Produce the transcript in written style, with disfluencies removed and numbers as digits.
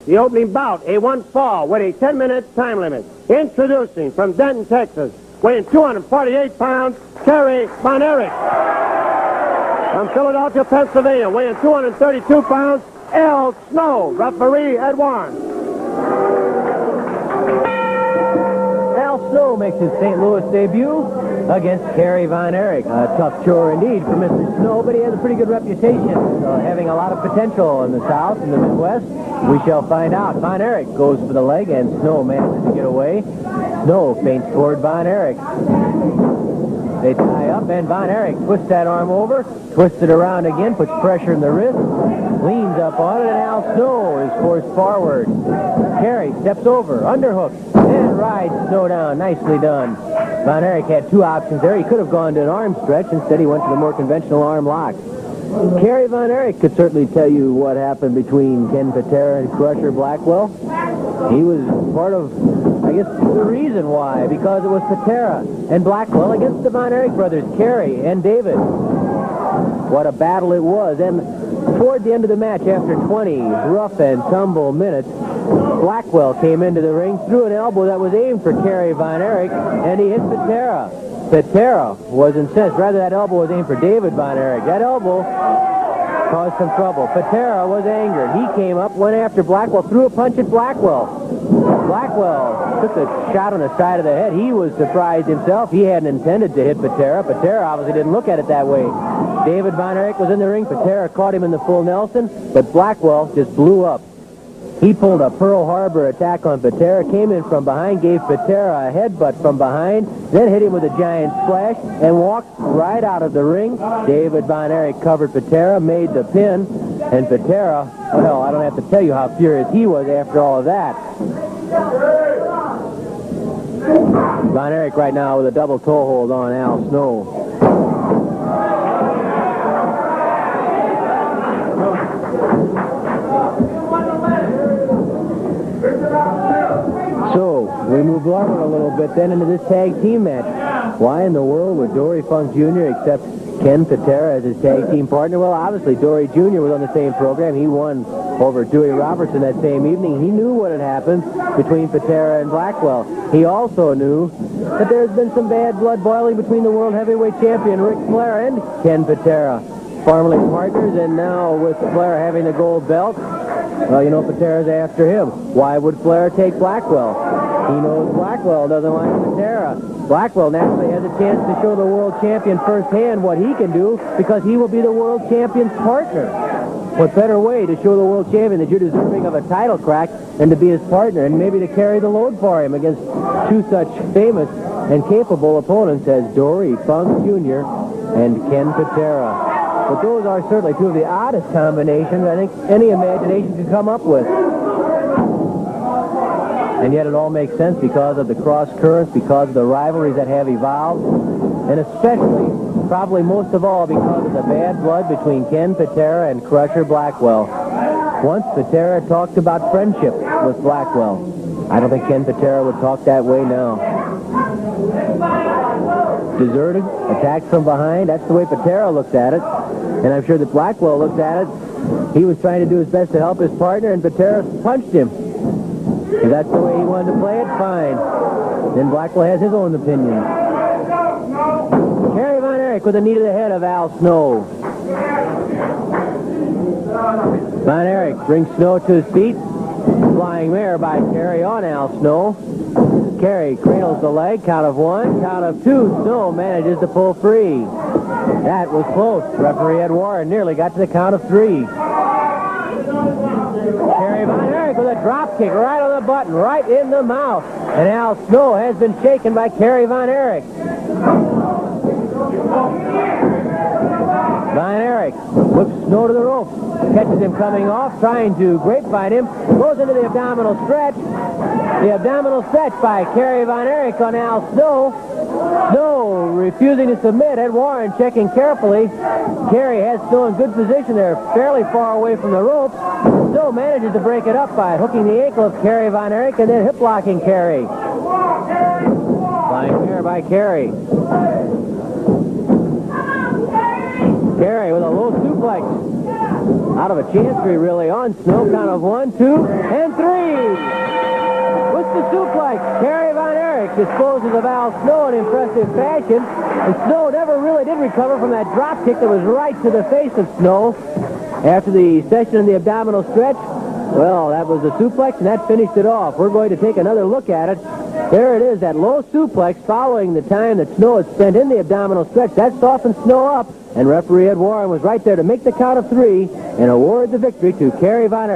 The opening bout, a one fall with a 10-minute time limit. Introducing from Denton, Texas, weighing 248 pounds, Kerry Von Erich. From Philadelphia, Pennsylvania, weighing 232 pounds, Al Snow, referee at Warren. Al Snow makes his St. Louis debut against Kerry Von Erich. A tough chore indeed for Mr. Snow, but he has a pretty good reputation, having a lot of potential in the South and the Midwest. We shall find out. Von Erich goes for the leg, and Snow manages to get away. Snow feints toward Von Erich. They tie up, and Von Erich twists that arm over, twists it around again, puts pressure in the wrist, leans up on it, and Al Snow is forced forward. Kerry steps over, underhook, and rides Snow down. Nicely done. Von Erich had two options there. He could have gone to an arm stretch. Instead, he went to the more conventional arm lock. Kerry Von Erich could certainly tell you what happened between Ken Patera and Crusher Blackwell. He was part of, I guess, the reason why, because it was Patera and Blackwell against the Von Erich brothers, Kerry and David. What a battle it was. And toward the end of the match, after 20 rough and tumble minutes, Blackwell came into the ring, threw an elbow that was aimed for Kerry Von Erich, and he hit Patera. Patera was incensed. Rather, that elbow was aimed for David Von Erich. That elbow caused some trouble. Patera was angered. He came up, went after Blackwell, threw a punch at Blackwell. Blackwell took a shot on the side of the head. He was surprised himself. He hadn't intended to hit Patera. Patera obviously didn't look at it that way. David Von Erich was in the ring. Patera caught him in the full Nelson, but Blackwell just blew up. He pulled a Pearl Harbor attack on Patera, came in from behind, gave Patera a headbutt from behind, then hit him with a giant splash, and walked right out of the ring. David Von Erich covered Patera, made the pin, and Patera, well, I don't have to tell you how furious he was after all of that. Von Erich right now with a double toe hold on Al Snow. So, we move forward a little bit then into this tag team match. Why in the world would Dory Funk Jr. accept Ken Patera as his tag team partner? Well, obviously, Dory Jr. was on the same program. He won over Dewey Robertson that same evening. He knew what had happened between Patera and Blackwell. He also knew that there's been some bad blood boiling between the world heavyweight champion Ric Flair and Ken Patera. Formerly partners, and now with Flair having the gold belt, well, you know, Patera's after him. Why would Flair take Blackwell? He knows Blackwell doesn't like Patera. Blackwell naturally has a chance to show the world champion firsthand what he can do, because he will be the world champion's partner. What better way to show the world champion that you're deserving of a title crack than to be his partner and maybe to carry the load for him against two such famous and capable opponents as Dory Funk Jr. and Ken Patera. But those are certainly two of the oddest combinations I think any imagination could come up with. And yet it all makes sense because of the cross currents, because of the rivalries that have evolved, and especially, probably most of all, because of the bad blood between Ken Patera and Crusher Blackwell. Once Patera talked about friendship with Blackwell. I don't think Ken Patera would talk that way now. Deserted, attacked from behind, that's the way Patera looked at it. And I'm sure that Blackwell looked at it. He was trying to do his best to help his partner, and Patera punched him. If that's the way he wanted to play it, fine. Then Blackwell has his own opinion. Kerry Von Erich with a knee to the head of Al Snow. Von Erich brings Snow to his feet. Flying mare by Kerry on Al Snow. Kerry cradles the leg. Count of one, count of two. Snow manages to pull free. That was close. Referee Ed Warren nearly got to the count of three. Kerry Von Erich with a drop kick right on the button, right in the mouth. And Al Snow has been shaken by Kerry Von Erich. Von Erich whips Snow to the ropes, catches him coming off, trying to grapevine him, goes into the abdominal stretch. The abdominal stretch by Kerry Von Erich on Al Snow. Snow refusing to submit. Ed Warren checking carefully. Kerry has Snow in good position there, fairly far away from the ropes. Snow manages to break it up by hooking the ankle of Kerry Von Erich and then hip locking Kerry. Flying mare by Kerry. Kerry with a low suplex. Out of a chancery, really, on Snow. Count of 1, 2, and 3. With the suplex, Kerry Von Erich disposes of Al Snow in impressive fashion. And Snow never really did recover from that drop kick that was right to the face of Snow. After the session in the abdominal stretch, well, that was the suplex, and that finished it off. We're going to take another look at it. There it is, that low suplex following the time that Snow had spent in the abdominal stretch. That softened Snow up, and referee Ed Warren was right there to make the count of 3 and award the victory to Kerry Von Erich.